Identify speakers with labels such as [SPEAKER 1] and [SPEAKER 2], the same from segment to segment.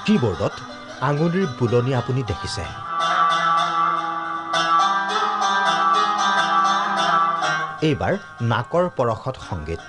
[SPEAKER 1] কীবোৰ্ডত আঙুলিৰ বুলনি আপুনি দেখিছে। এইবাৰ নাকৰ পৰশত সংগীত।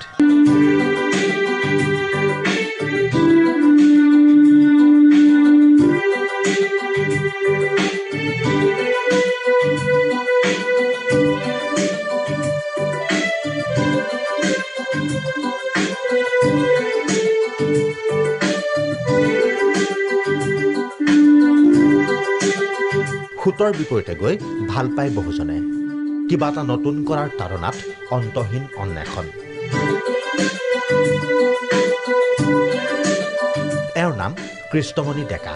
[SPEAKER 1] সুতৰ বিপৰীতে গৈ ভাল পায় বহুজনে। কিবা এটা নতুন কৰাৰ তাৰণাত অন্তহীন অন্বেষণ। এওঁৰ নাম কৃষ্ণমণি ডেকা।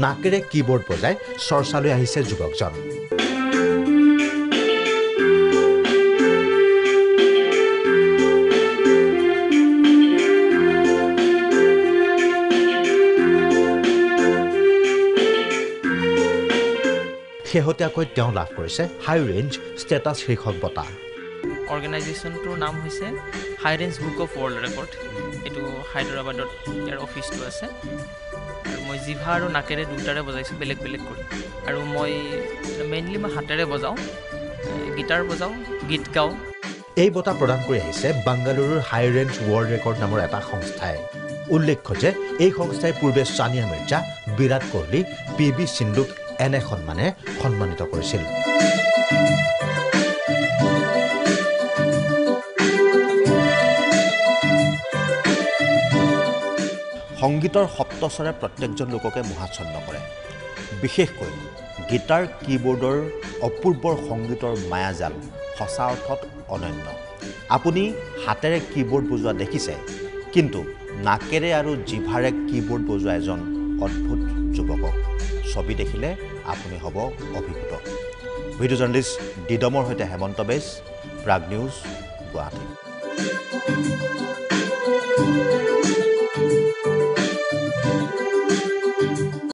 [SPEAKER 1] নাকেৰে কীবোৰ্ড বজাই চৰ্চালৈ আহিছে যুৱকজন। শেহতীয়াকৈ তেওঁ লাভ কৰিছে হাই ৰেঞ্জ ষ্টেটাছ শীৰ্ষক বঁটা।
[SPEAKER 2] অৰ্গেনাইজেশ্যনটোৰ নাম হৈছে high range book of world record. এইটো হায়দৰাবাদত ইয়াৰ অফিচটো আছে। আৰু মই জিভা আৰু নাকেৰে দুটাৰে বজাইছোঁ বেলেগ বেলেগ কৰি। আৰু মই মেইনলি মই হাতেৰে বজাওঁ, গীটাৰ বজাওঁ, গীত গাওঁ।
[SPEAKER 1] এই বঁটা প্ৰদান কৰি আহিছে বাংগালুৰুৰ হাই ৰেঞ্জ ৱৰ্ল্ড ৰেকৰ্ড নামৰ এটা সংস্থাই। উল্লেখ্য যে এই সংস্থাই পূৰ্বে ছানিয়া মিৰ্জা, বিৰাট কোহলি, PV সিন্ধুক এনে সন্মানে সন্মানিত কৰিছিল। সংগীতৰ সপ্তস্বৰে প্ৰত্যেকজন লোককে মোহাচ্ছন্ন কৰে। বিশেষকৈ গীটাৰ কীবোৰ্ডৰ অপূৰ্ব সংগীতৰ মায়াজাল সঁচা অৰ্থত অনন্য। আপুনি হাতেৰে কীবোৰ্ড বজোৱা দেখিছে, কিন্তু নাকেৰে আৰু জিভাৰে কীবোৰ্ড বজোৱা এজন অদ্ভুত যুৱকক ছবি দেখিলে আপুনি হ'ব অভিভূত। ভিডিঅ' জাৰ্নেলিষ্ট দিদমৰ সৈতে হেমন্ত বেজ, প্ৰাগ নিউজ, গুৱাহাটী।